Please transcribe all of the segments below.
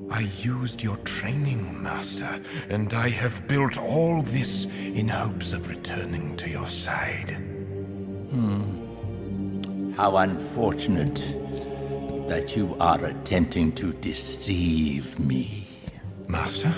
I used your training, Master, and I have built all this in hopes of returning to your side. How unfortunate that you are attempting to deceive me. Master?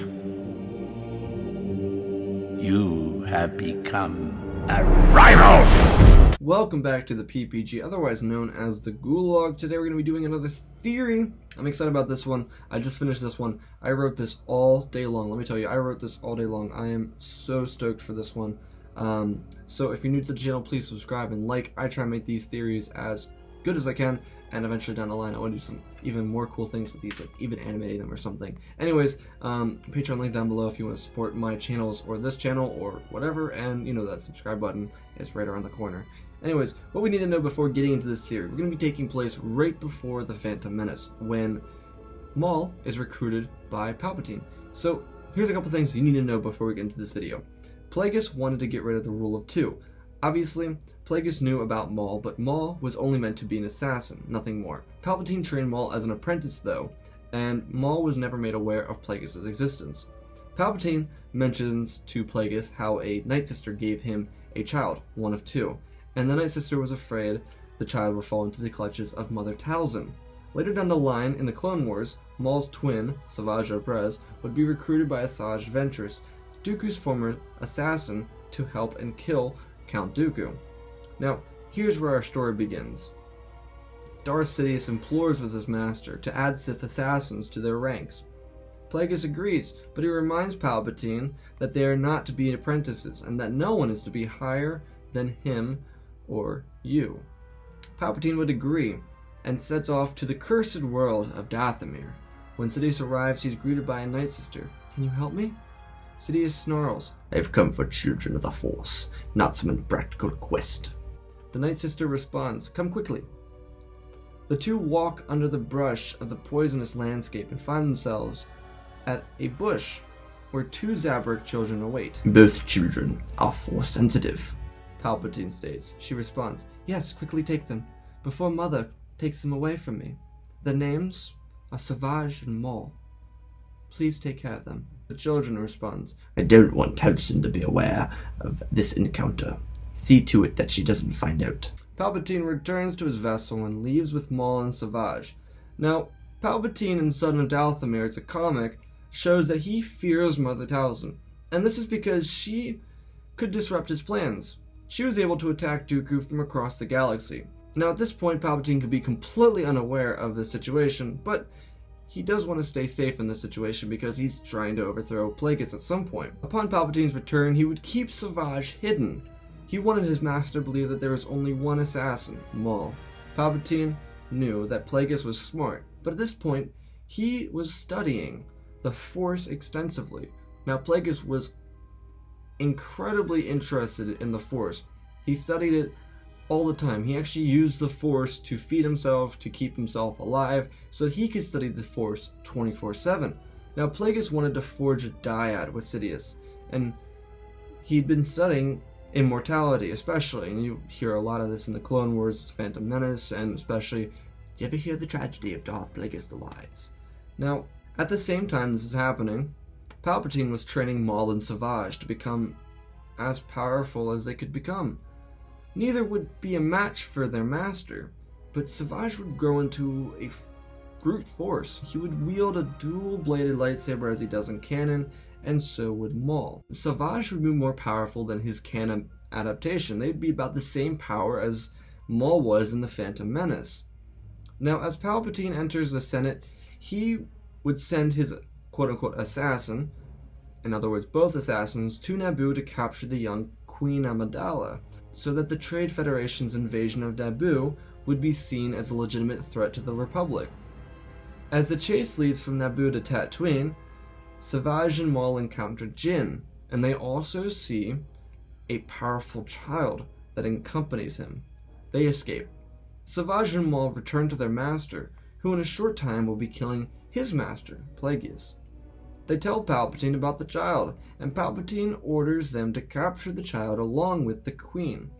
You have become a rival! Welcome back to the PPG, otherwise known as the Gulag. Today we're going to be doing another theory. I'm excited about this one. I just finished this one. I wrote this all day long. Let me tell you, I wrote this all day long. I am so stoked for this one. So if you're new to the channel, please subscribe and like. I try and make these theories as good as I can, and eventually down the line I want to do some even more cool things with these, like even animating them or something. Anyways, Patreon link down below if you want to support my channels or this channel or whatever, and you know that subscribe button is right around the corner. Anyways, what we need to know before getting into this theory, we're going to be taking place right before the Phantom Menace, when Maul is recruited by Palpatine. So here's a couple things you need to know before we get into this video. Plagueis wanted to get rid of the rule of two. Obviously, Plagueis knew about Maul, but Maul was only meant to be an assassin, nothing more. Palpatine trained Maul as an apprentice though, and Maul was never made aware of Plagueis' existence. Palpatine mentions to Plagueis how a Night Sister gave him a child, one of two, and the Night Sister was afraid the child would fall into the clutches of Mother Talzin. Later down the line, in the Clone Wars, Maul's twin, Savage Oprez, would be recruited by Asajj Ventress, Dooku's former assassin, to help and kill Count Dooku. Now, here's where our story begins. Darth Sidious implores with his master to add Sith assassins to their ranks. Plagueis agrees, but he reminds Palpatine that they are not to be apprentices, and that no one is to be higher than him or you. Palpatine would agree, and sets off to the cursed world of Dathomir. When Sidious arrives, he's greeted by a Night Sister. "Can you help me?" Sidious snarls, "I've come for children of the Force, not some impractical quest." The Night Sister responds, "Come quickly." The two walk under the brush of the poisonous landscape and find themselves at a bush where two Zabrak children await. "Both children are Force sensitive," Palpatine states. She responds, "Yes, quickly take them, before Mother takes them away from me. The names are Savage and Maul. Please take care of them." The children responds, "I don't want Talzin to be aware of this encounter. See to it that she doesn't find out." Palpatine returns to his vessel and leaves with Maul and Savage. Now, Palpatine in Son of Dathomir, it's a comic, shows that he fears Mother Talzin, and this is because she could disrupt his plans. She was able to attack Dooku from across the galaxy. Now, at this point, Palpatine could be completely unaware of the situation, but he does want to stay safe in this situation because he's trying to overthrow Plagueis at some point. Upon Palpatine's return, he would keep Savage hidden. He wanted his master to believe that there was only one assassin, Maul. Palpatine knew that Plagueis was smart, but at this point, he was studying the Force extensively. Now, Plagueis was incredibly interested in the Force. He studied it all the time. He actually used the Force to feed himself, to keep himself alive, so that he could study the Force 24/7. Now, Plagueis wanted to forge a dyad with Sidious, and he'd been studying immortality especially, and you hear a lot of this in the Clone Wars, Phantom Menace, and especially, do you ever hear the tragedy of Darth Plagueis the Wise? Now, at the same time this is happening, Palpatine was training Maul and Savage to become as powerful as they could become. Neither would be a match for their master, but Savage would grow into a brute force. He would wield a dual-bladed lightsaber as he does in canon, and so would Maul. Savage would be more powerful than his canon adaptation. They'd be about the same power as Maul was in the Phantom Menace. Now, as Palpatine enters the Senate, he would send his quote-unquote assassin, in other words both assassins, to Naboo to capture the young Queen Amidala, so that the Trade Federation's invasion of Naboo would be seen as a legitimate threat to the Republic. As the chase leads from Naboo to Tatooine, Savage and Maul encounter Jyn, and they also see a powerful child that accompanies him. They escape. Savage and Maul return to their master, who in a short time will be killing his master, Plagueis. They tell Palpatine about the child, and Palpatine orders them to capture the child along with the Queen.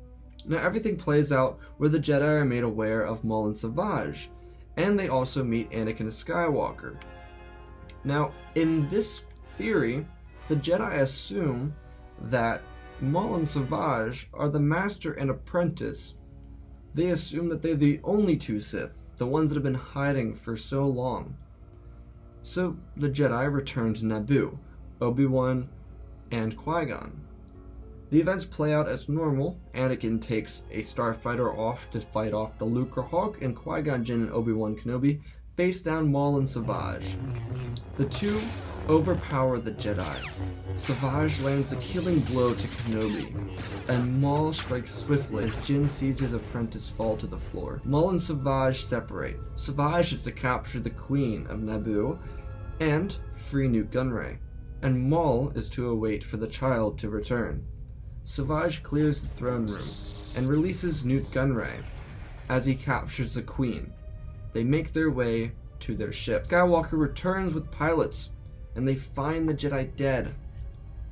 Now everything plays out where the Jedi are made aware of Maul and Savage, and they also meet Anakin Skywalker. Now, in this theory, the Jedi assume that Maul and Savage are the master and apprentice. They assume that they're the only two Sith, the ones that have been hiding for so long. So the Jedi return to Naboo, Obi-Wan and Qui-Gon. The events play out as normal. Anakin takes a starfighter off to fight off the Lucrehulk, and Qui-Gon Jinn and Obi-Wan Kenobi face down Maul and Savage. The two overpower the Jedi. Savage lands a killing blow to Kenobi, and Maul strikes swiftly as Jinn sees his apprentice fall to the floor. Maul and Savage separate. Savage is to capture the Queen of Naboo and free Nute Gunray, and Maul is to await for the child to return. Savage clears the throne room and releases Nute Gunray as he captures the Queen. They make their way to their ship. Skywalker returns with pilots, and they find the Jedi dead.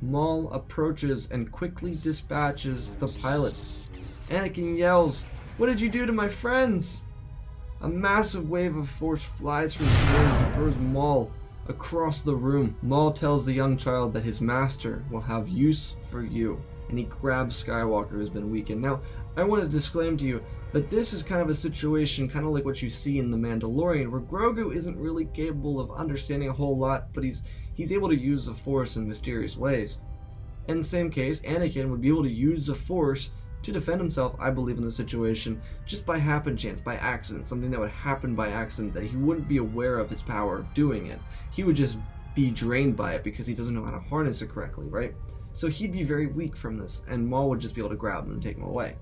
Maul approaches and quickly dispatches the pilots. Anakin yells, "What did you do to my friends?" A massive wave of force flies from his wings and throws Maul across the room. Maul tells the young child that his master will have use for you, and he grabs Skywalker, who's been weakened. Now, I want to disclaim to you that this is kind of a situation, kind of like what you see in The Mandalorian, where Grogu isn't really capable of understanding a whole lot, but he's able to use the Force in mysterious ways. In the same case, Anakin would be able to use the Force to defend himself, I believe, in the situation, just by happen chance, by accident, something that would happen by accident, that he wouldn't be aware of his power of doing it. He would just be drained by it because he doesn't know how to harness it correctly, right? So he'd be very weak from this, and Maul would just be able to grab him and take him away.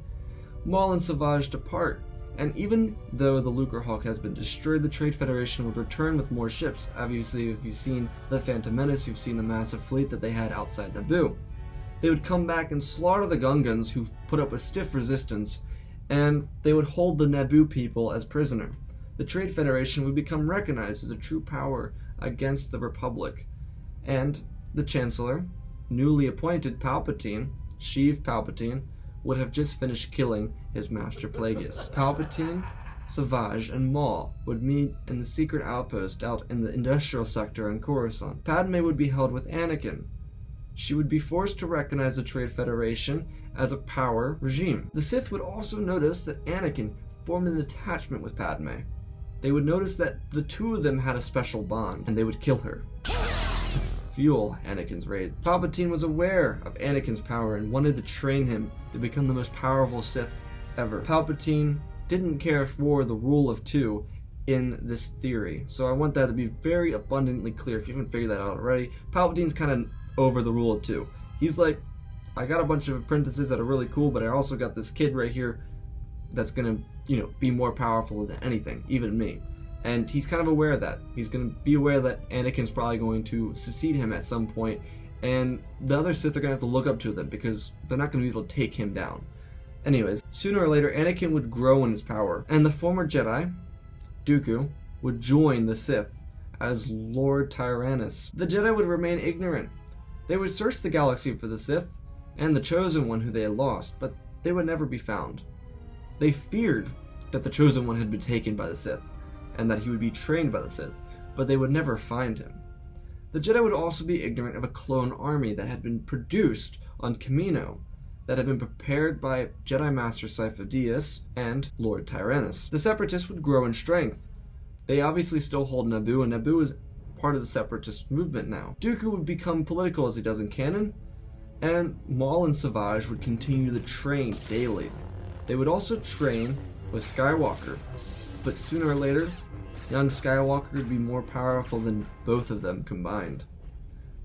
Maul and Savage depart, and even though the Lucrehulk has been destroyed, the Trade Federation would return with more ships. Obviously, if you've seen the Phantom Menace, you've seen the massive fleet that they had outside Naboo. They would come back and slaughter the Gungans, who've put up a stiff resistance, and they would hold the Naboo people as prisoner. The Trade Federation would become recognized as a true power against the Republic, and the Chancellor, newly appointed Palpatine, Sheev Palpatine, would have just finished killing his master Plagueis. Palpatine, Savage, and Maul would meet in the secret outpost out in the industrial sector on Coruscant. Padme would be held with Anakin. She would be forced to recognize the Trade Federation as a power regime. The Sith would also notice that Anakin formed an attachment with Padme. They would notice that the two of them had a special bond, and they would kill her to fuel Anakin's rage. Palpatine was aware of Anakin's power and wanted to train him to become the most powerful Sith ever. Palpatine didn't care for the rule of two in this theory, so I want that to be very abundantly clear. If you haven't figured that out already, Palpatine's kind of over the rule of two. He's like, I got a bunch of apprentices that are really cool, but I also got this kid right here that's gonna, be more powerful than anything, even me. And he's kind of aware of that. He's gonna be aware that Anakin's probably going to succeed him at some point, and the other Sith are gonna have to look up to them because they're not gonna be able to take him down. Anyways, sooner or later, Anakin would grow in his power, and the former Jedi, Dooku, would join the Sith as Lord Tyrannus. The Jedi would remain ignorant. They would search the galaxy for the Sith and the Chosen One who they had lost, but they would never be found. They feared that the Chosen One had been taken by the Sith, and that he would be trained by the Sith, but they would never find him. The Jedi would also be ignorant of a clone army that had been produced on Kamino, that had been prepared by Jedi Master Sifo Dyas and Lord Tyrannus. The Separatists would grow in strength. They obviously still hold Naboo, and Naboo is part of the Separatist movement now. Dooku would become political as he does in canon, and Maul and Savage would continue to train daily. They would also train with Skywalker, but sooner or later, young Skywalker would be more powerful than both of them combined.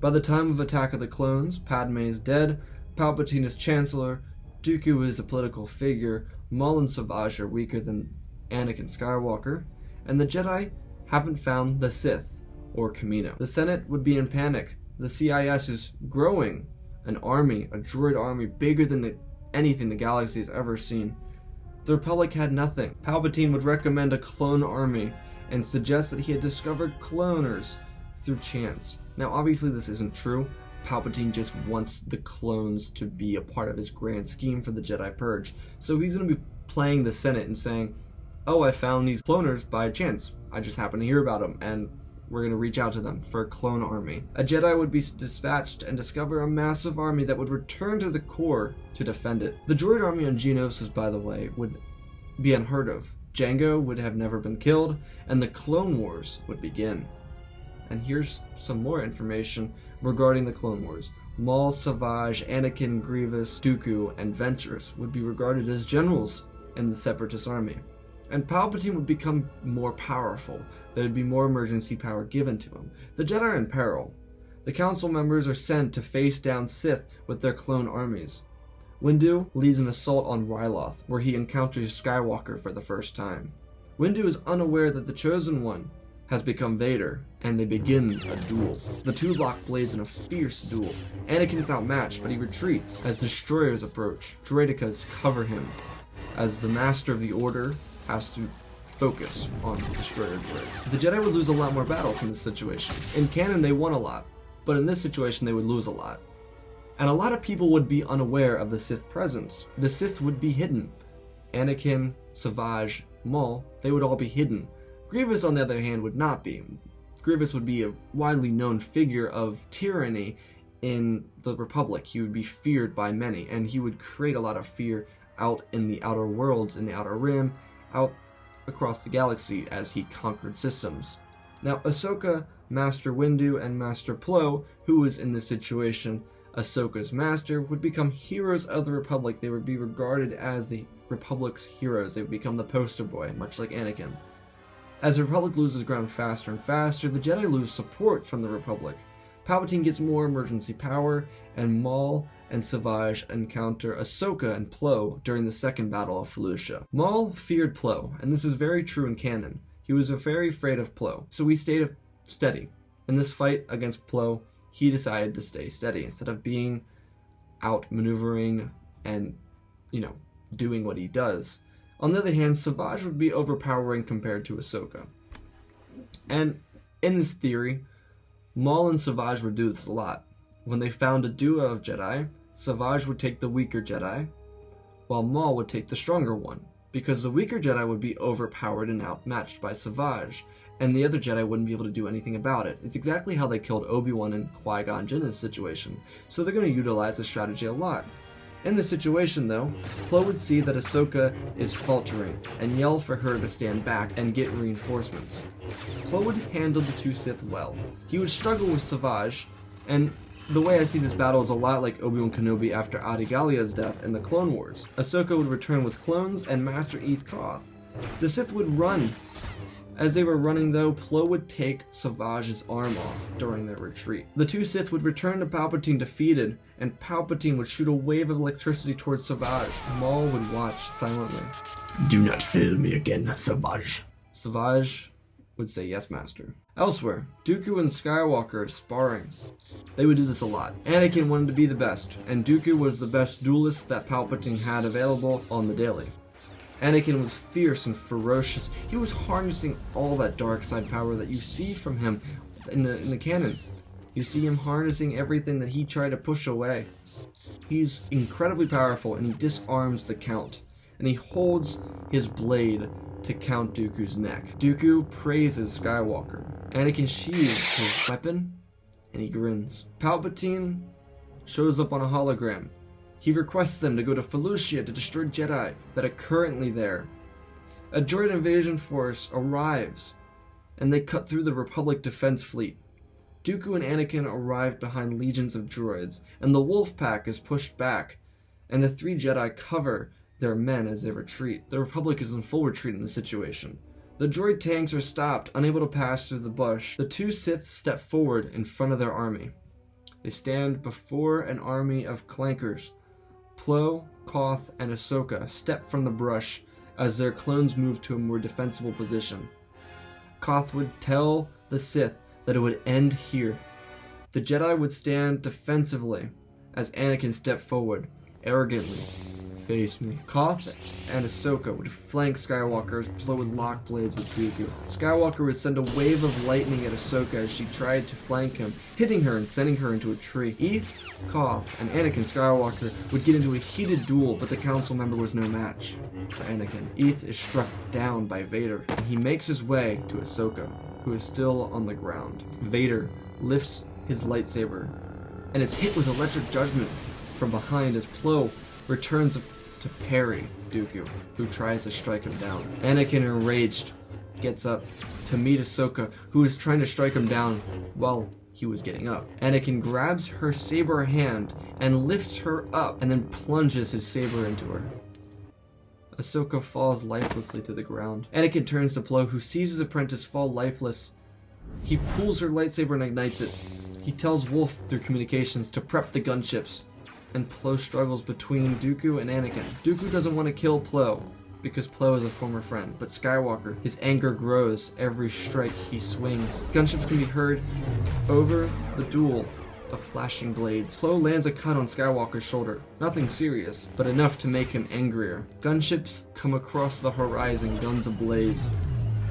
By the time of Attack of the Clones, Padme is dead, Palpatine is Chancellor, Dooku is a political figure, Maul and Savage are weaker than Anakin Skywalker, and the Jedi haven't found the Sith or Kamino. The Senate would be in panic. The CIS is growing, an army, a droid army bigger than anything the galaxy has ever seen. The Republic had nothing. Palpatine would recommend a clone army and suggest that he had discovered cloners through chance. Now obviously this isn't true. Palpatine just wants the clones to be a part of his grand scheme for the Jedi Purge. So he's going to be playing the Senate and saying, oh, I found these cloners by chance. I just happened to hear about them, and were going to reach out to them for a clone army. A Jedi would be dispatched and discover a massive army that would return to the core to defend it. The droid army on Geonosis, by the way, would be unheard of. Jango would have never been killed, and the Clone Wars would begin. And here's some more information regarding the Clone Wars. Maul, Savage, Anakin, Grievous, Dooku, and Ventress would be regarded as generals in the Separatist army. And Palpatine would become more powerful. There would be more emergency power given to him. The Jedi are in peril. The council members are sent to face down Sith with their clone armies. Windu leads an assault on Ryloth, where he encounters Skywalker for the first time. Windu is unaware that the Chosen One has become Vader, and they begin a duel. The two lock blades in a fierce duel. Anakin is outmatched, but he retreats as destroyers approach. Droidekas cover him, as the Master of the Order has to focus on destroyer droids. The Jedi would lose a lot more battles in this situation. In canon, they won a lot, but in this situation, they would lose a lot. And a lot of people would be unaware of the Sith presence. The Sith would be hidden. Anakin, Savage, Maul, they would all be hidden. Grievous, on the other hand, would not be. Grievous would be a widely known figure of tyranny in the Republic. He would be feared by many, and he would create a lot of fear out in the outer worlds, in the Outer Rim, out across the galaxy as he conquered systems. Now, Ahsoka, Master Windu, and Master Plo, who was in this situation, Ahsoka's master, would become heroes of the Republic. They would be regarded as the Republic's heroes. They would become the poster boy, much like Anakin. As the Republic loses ground faster and faster, the Jedi lose support from the Republic. Palpatine gets more emergency power, and Maul and Savage encounter Ahsoka and Plo during the second Battle of Felucia. Maul feared Plo, and this is very true in canon. He was very afraid of Plo, so he stayed steady. In this fight against Plo, he decided to stay steady instead of being out maneuvering and, doing what he does. On the other hand, Savage would be overpowering compared to Ahsoka. And in this theory, Maul and Savage would do this a lot. When they found a duo of Jedi, Savage would take the weaker Jedi, while Maul would take the stronger one, because the weaker Jedi would be overpowered and outmatched by Savage, and the other Jedi wouldn't be able to do anything about it. It's exactly how they killed Obi-Wan and Qui-Gon Jinn in this situation, so they're going to utilize this strategy a lot. In this situation, though, Plo would see that Ahsoka is faltering and yell for her to stand back and get reinforcements. Plo would handle the two Sith well. He would struggle with Savage, and the way I see this battle is a lot like Obi-Wan Kenobi after Adi Gallia's death in the Clone Wars. Ahsoka would return with clones and Master Eth Koth. The Sith would run. As they were running, though, Plo would take Savage's arm off during their retreat. The two Sith would return to Palpatine defeated, and Palpatine would shoot a wave of electricity towards Savage. Maul would watch silently. Do not fail me again, Savage. Savage would say, "Yes, Master." Elsewhere, Dooku and Skywalker are sparring. They would do this a lot. Anakin wanted to be the best, and Dooku was the best duelist that Palpatine had available on the daily. Anakin was fierce and ferocious. He was harnessing all that dark side power that you see from him in the canon. You see him harnessing everything that he tried to push away. He's incredibly powerful, and he disarms the Count, and he holds his blade to Count Dooku's neck. Dooku praises Skywalker. Anakin sheathes his weapon, and he grins. Palpatine shows up on a hologram. He requests them to go to Felucia to destroy Jedi that are currently there. A droid invasion force arrives, and they cut through the Republic defense fleet. Dooku and Anakin arrive behind legions of droids, and the Wolf Pack is pushed back, and the three Jedi cover their men as they retreat. The Republic is in full retreat in this situation. The droid tanks are stopped, unable to pass through the bush. The two Sith step forward in front of their army. They stand before an army of clankers. Plo, Koth, and Ahsoka step from the brush as their clones move to a more defensible position. Koth would tell the Sith that it would end here. The Jedi would stand defensively as Anakin stepped forward, arrogantly. "Face me." Koth and Ahsoka would flank Skywalker as Plo would lock blades with Dooku. Skywalker would send a wave of lightning at Ahsoka as she tried to flank him, hitting her and sending her into a tree. Eth, Koth, and Anakin Skywalker would get into a heated duel, but the council member was no match for Anakin. Eth is struck down by Vader, and he makes his way to Ahsoka. who is still on the ground. Vader lifts his lightsaber and is hit with electric judgment from behind as Plo returns to parry Dooku, who tries to strike him down. Anakin, enraged, gets up to meet Ahsoka, who is trying to strike him down while he was getting up. Anakin grabs her saber hand and lifts her up and then plunges his saber into her. Ahsoka falls lifelessly to the ground. Anakin turns to Plo, who sees his apprentice fall lifeless. He pulls her lightsaber and ignites it. He tells Wolf through communications to prep the gunships, and Plo struggles between Dooku and Anakin. Dooku doesn't want to kill Plo, because Plo is a former friend, but Skywalker, his anger grows every strike he swings. Gunships can be heard over the duel of flashing blades. Plo lands a cut on Skywalker's shoulder. Nothing serious, but enough to make him angrier. Gunships come across the horizon, guns ablaze,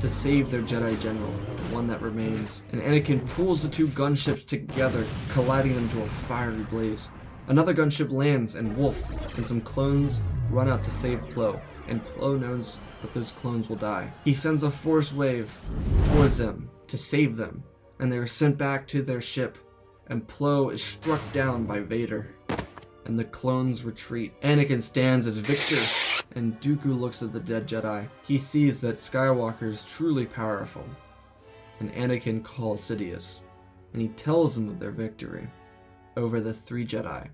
to save their Jedi general, the one that remains. And Anakin pulls the two gunships together, colliding them to a fiery blaze. Another gunship lands, and Wolf and some clones run out to save Plo, and Plo knows that those clones will die. He sends a force wave towards them to save them, and they are sent back to their ship, and Plo is struck down by Vader, and the clones retreat. Anakin stands as victor, and Dooku looks at the dead Jedi. He sees that Skywalker is truly powerful, and Anakin calls Sidious, and he tells them of their victory over the 3 Jedi,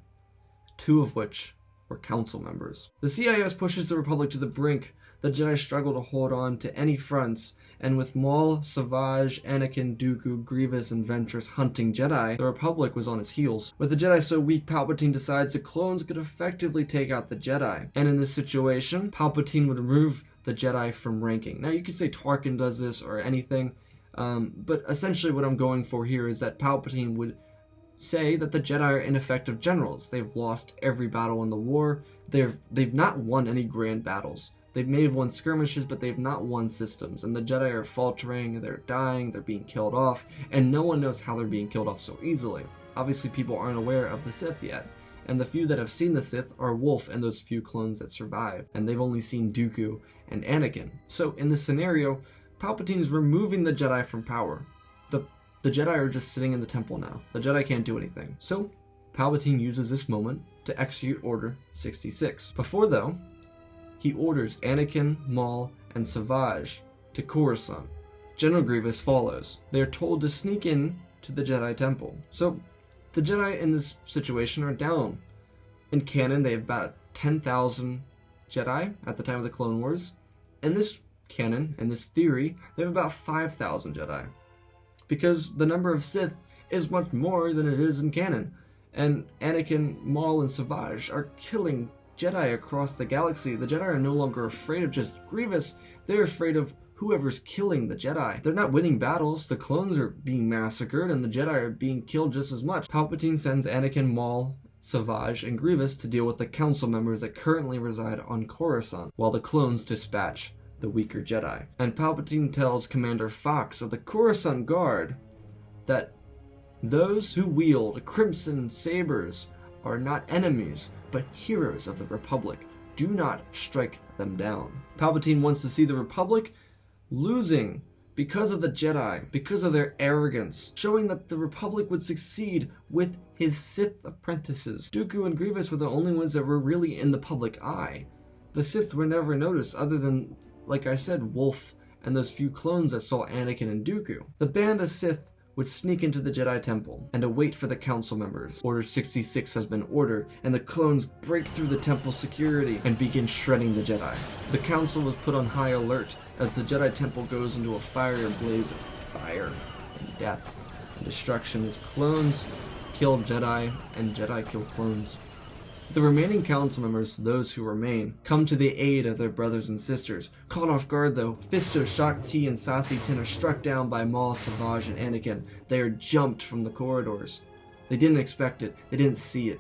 2 of which were council members. The CIS pushes the Republic to the brink. The Jedi struggle to hold on to any fronts, and with Maul, Savage, Anakin, Dooku, Grievous, and Ventress hunting Jedi, the Republic was on its heels. With the Jedi so weak, Palpatine decides the clones could effectively take out the Jedi. And in this situation, Palpatine would remove the Jedi from ranking. Now you could say Tarkin does this or anything, but essentially what I'm going for here is that Palpatine would say that the Jedi are ineffective generals. They've lost every battle in the war. They've not won any grand battles. They may have won skirmishes, but they've not won systems. And the Jedi are faltering, they're dying, they're being killed off, and no one knows how they're being killed off so easily. Obviously, people aren't aware of the Sith yet. And the few that have seen the Sith are Wolf and those few clones that survive. And they've only seen Dooku and Anakin. So in this scenario, Palpatine is removing the Jedi from power. The Jedi are just sitting in the temple now. The Jedi can't do anything. So Palpatine uses this moment to execute Order 66. Before though, he orders Anakin, Maul, and Savage to Coruscant. General Grievous follows. They are told to sneak in to the Jedi Temple. So the Jedi in this situation are down. In canon, they have about 10,000 Jedi at the time of the Clone Wars. In this canon, in this theory, they have about 5,000 Jedi. Because the number of Sith is much more than it is in canon. And Anakin, Maul, and Savage are killing Jedi across the galaxy. The Jedi are no longer afraid of just Grievous. They're afraid of whoever's killing the Jedi. They're not winning battles. The clones are being massacred, and the Jedi are being killed just as much. Palpatine sends Anakin, Maul, Savage, and Grievous to deal with the council members that currently reside on Coruscant, while the clones dispatch the weaker Jedi. And Palpatine tells Commander Fox of the Coruscant Guard that those who wield crimson sabers are not enemies, but heroes of the Republic. Do not strike them down. Palpatine wants to see the Republic losing because of the Jedi, because of their arrogance, showing that the Republic would succeed with his Sith apprentices. Dooku and Grievous were the only ones that were really in the public eye. The Sith were never noticed other than, like I said, Wolf and those few clones that saw Anakin and Dooku. The band of Sith would sneak into the Jedi Temple and await for the council members. Order 66 has been ordered, and the clones break through the temple's security and begin shredding the Jedi. The council was put on high alert as the Jedi Temple goes into a fiery blaze of fire and death and destruction as clones kill Jedi and Jedi kill clones. The remaining council members, those who remain, come to the aid of their brothers and sisters. Caught off guard though, Fisto, Shaak Ti, and Sassy Tin are struck down by Maul, Savage, and Anakin. They are jumped from the corridors. They didn't expect it. They didn't see it.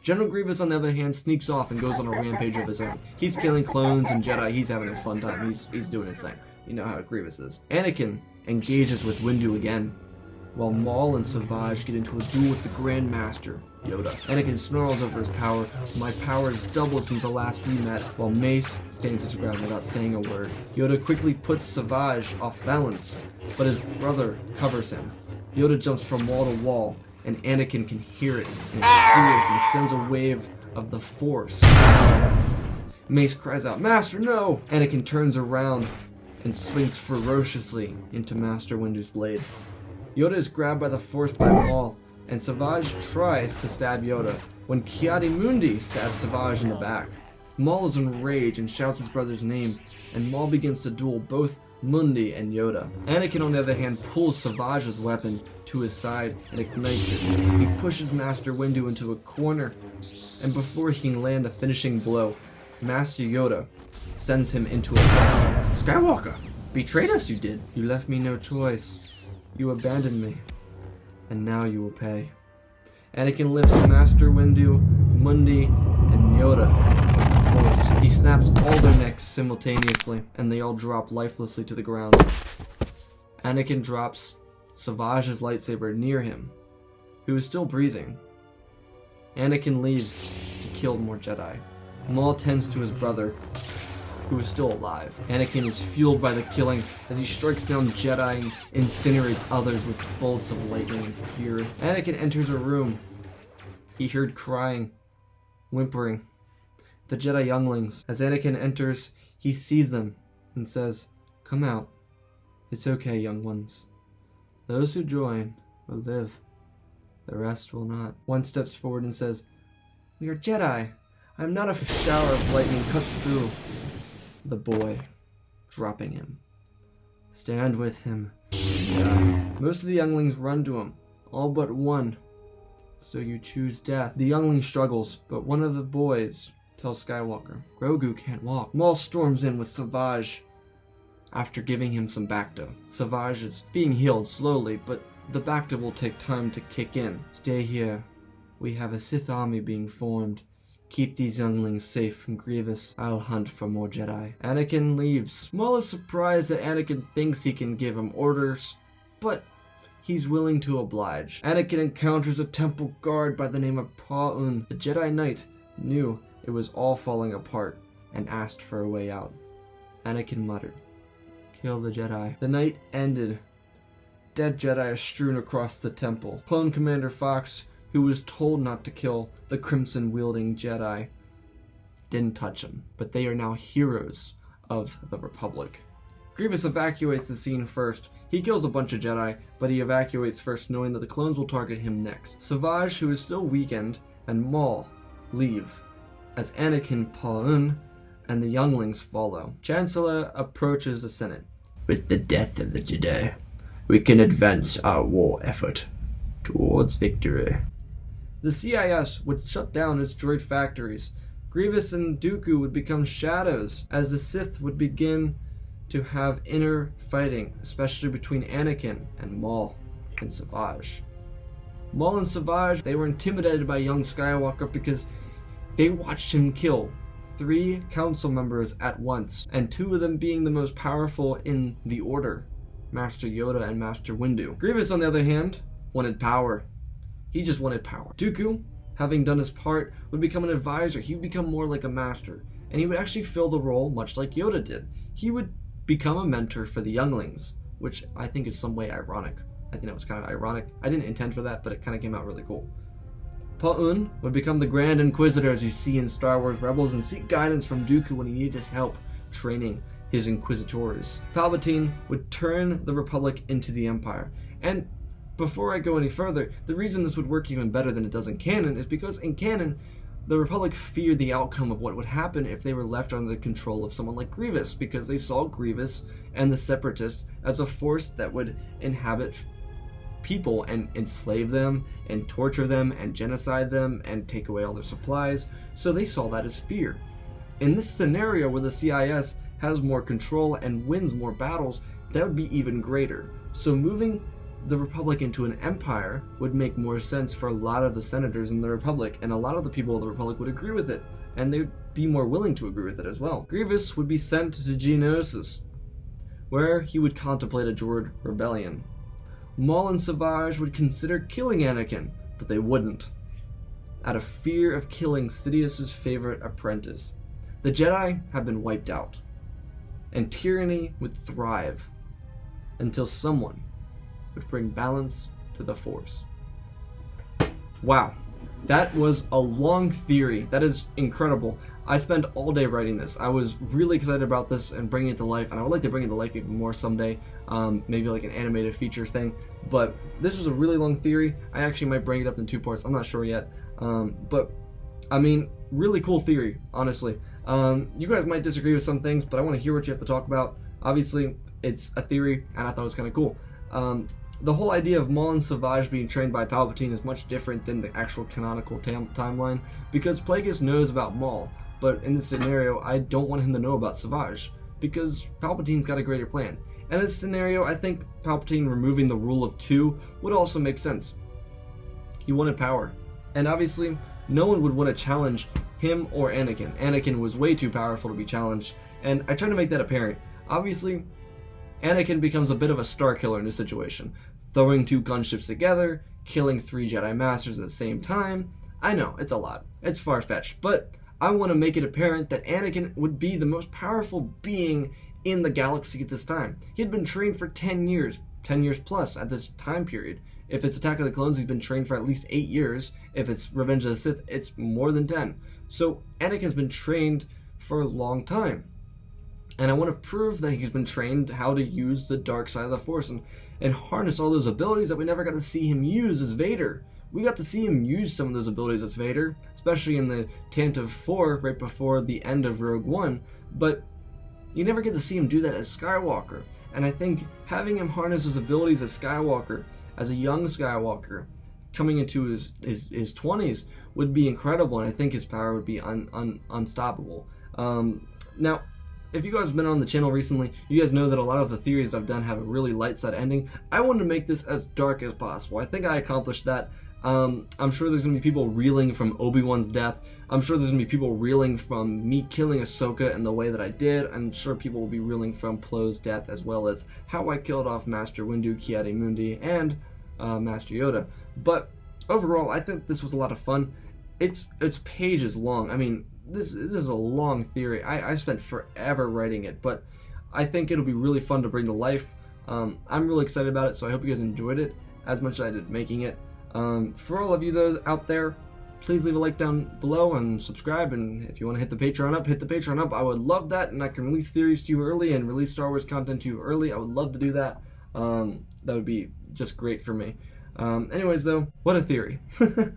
General Grievous, on the other hand, sneaks off and goes on a rampage of his own. He's killing clones and Jedi. He's having a fun time. He's doing his thing. You know how Grievous is. Anakin engages with Windu again. while Maul and Savage get into a duel with the Grand Master, Yoda. Anakin snarls over his power. My power has doubled since the last we met, while Mace stands his ground without saying a word. Yoda quickly puts Savage off balance, but his brother covers him. Yoda jumps from wall to wall, and Anakin can hear it, and it's furious and sends a wave of the Force. Mace cries out, "Master, no!" Anakin turns around and swings ferociously into Master Windu's blade. Yoda is grabbed by the Force by Maul, and Savage tries to stab Yoda when Ki-Adi-Mundi stabs Savage in the back. Maul is enraged and shouts his brother's name, and Maul begins to duel both Mundi and Yoda. Anakin, on the other hand, pulls Savage's weapon to his side and ignites it. He pushes Master Windu into a corner, and before he can land a finishing blow, Master Yoda sends him into a battle. "Skywalker, betrayed us you did. You left me no choice. You abandoned me, and now you will pay." Anakin lifts Master Windu, Mundi, and Yoda with the Force. He snaps all their necks simultaneously, and they all drop lifelessly to the ground. Anakin drops Savage's lightsaber near him, who is still breathing. Anakin leaves to kill more Jedi. Maul tends to his brother, who is still alive. Anakin is fueled by the killing as he strikes down Jedi and incinerates others with bolts of lightning and fury. Anakin enters a room. He heard crying, whimpering. The Jedi younglings. As Anakin enters, he sees them and says, "Come out. It's okay, young ones. Those who join will live. The rest will not." One steps forward and says, "We are Jedi. I am not." A shower of lightning cuts through the boy, dropping him. "Stand with him." Most of the younglings run to him, all but one. "So you choose death." The youngling struggles, but one of the boys tells Skywalker, "Grogu can't walk." Maul storms in with Savage after giving him some Bacta. Savage is being healed slowly, but the Bacta will take time to kick in. "Stay here. We have a Sith army being formed. Keep these younglings safe from Grievous. I'll hunt for more Jedi." Anakin leaves. Maul is surprised that Anakin thinks he can give him orders, but he's willing to oblige. Anakin encounters a temple guard by the name of Pa-Un. The Jedi Knight knew it was all falling apart and asked for a way out. Anakin muttered, "Kill the Jedi." The night ended. Dead Jedi are strewn across the temple. Clone Commander Fox, who was told not to kill the crimson-wielding Jedi, didn't touch him, but they are now heroes of the Republic. Grievous evacuates the scene first. He kills a bunch of Jedi, but he evacuates first, knowing that the clones will target him next. Savage, who is still weakened, and Maul leave, as Anakin, Pa-Un, and the younglings follow. Chancellor approaches the Senate. "With the death of the Jedi, we can advance our war effort towards victory." The CIS would shut down its droid factories. Grievous and Dooku would become shadows, as the Sith would begin to have inner fighting, especially between Anakin and Maul and Savage. Maul and Savage, they were intimidated by young Skywalker because they watched him kill 3 council members at once, and 2 of them being the most powerful in the Order, Master Yoda and Master Windu. Grievous, on the other hand, wanted power. He just wanted power. Dooku, having done his part, would become an advisor. He would become more like a master, and he would actually fill the role much like Yoda did. He would become a mentor for the younglings, which I think is some way ironic. I think that was kind of ironic. I didn't intend for that, but it kind of came out really cool. Pa-Un would become the Grand Inquisitor, as you see in Star Wars Rebels, and seek guidance from Dooku when he needed help training his Inquisitors. Palpatine would turn the Republic into the Empire. And before I go any further, the reason this would work even better than it does in canon is because in canon, the Republic feared the outcome of what would happen if they were left under the control of someone like Grievous, because they saw Grievous and the Separatists as a force that would inhabit people and enslave them and torture them and genocide them and take away all their supplies. So they saw that as fear. In this scenario where the CIS has more control and wins more battles, that would be even greater. So moving the Republic into an empire would make more sense for a lot of the senators in the Republic, and a lot of the people of the Republic would agree with it, and they'd be more willing to agree with it as well. Grievous would be sent to Geonosis, where he would contemplate a droid rebellion. Maul and Savage would consider killing Anakin, but they wouldn't, out of fear of killing Sidious's favorite apprentice. The Jedi have been wiped out, and tyranny would thrive until someone would bring balance to the Force. Wow, that was a long theory. That is incredible. I spent all day writing this. I was really excited about this and bringing it to life, and I would like to bring it to life even more someday, maybe like an animated feature thing. But this was a really long theory. I actually might bring it up in 2 parts. I'm not sure yet. But I mean, really cool theory, honestly. You guys might disagree with some things, but I want to hear what you have to talk about. Obviously, it's a theory, and I thought it was kind of cool. The whole idea of Maul and Savage being trained by Palpatine is much different than the actual canonical timeline, because Plagueis knows about Maul, but in this scenario, I don't want him to know about Savage, because Palpatine's got a greater plan. And in this scenario, I think Palpatine removing the rule of 2 would also make sense. He wanted power, and obviously, no one would want to challenge him or Anakin. Anakin was way too powerful to be challenged, and I try to make that apparent. Obviously, Anakin becomes a bit of a star killer in this situation, throwing 2 gunships together, killing 3 Jedi Masters at the same time. I know, it's a lot. It's far-fetched, but I want to make it apparent that Anakin would be the most powerful being in the galaxy at this time. He had been trained for 10 years plus at this time period. If it's Attack of the Clones, he's been trained for at least 8 years. If it's Revenge of the Sith, it's more than 10. So Anakin's been trained for a long time. And I want to prove that he's been trained how to use the dark side of the Force and harness all those abilities that we never got to see him use as Vader. We got to see him use some of those abilities as Vader, especially in the Tantive 4 right before the end of Rogue One, but you never get to see him do that as Skywalker. And I think having him harness his abilities as Skywalker, as a young Skywalker, coming into his 20s, would be incredible, and I think his power would be unstoppable. Now, if you guys have been on the channel recently, you guys know that a lot of the theories that I've done have a really light side ending. I wanted to make this as dark as possible. I think I accomplished that. I'm sure there's going to be people reeling from Obi-Wan's death. I'm sure there's going to be people reeling from me killing Ahsoka in the way that I did. I'm sure people will be reeling from Plo's death, as well as how I killed off Master Windu, Ki-Adi-Mundi, and Master Yoda. But overall, I think this was a lot of fun. It's pages long. I mean, this is a long theory. I spent forever writing it, but I think it'll be really fun to bring to life. I'm really excited about it, so I hope you guys enjoyed it as much as I did making it. For all of you those out there, please leave a like down below and subscribe, and if you want to hit the Patreon up, hit the Patreon up. I would love that, and I can release theories to you early and release Star Wars content to you early. I would love to do that. That would be just great for me. Anyways though, what a theory. If you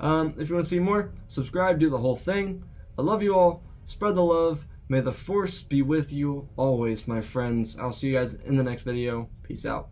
want to see more, subscribe, do the whole thing. I love you all. Spread the love. May the Force be with you always, my friends. I'll see you guys in the next video. Peace out.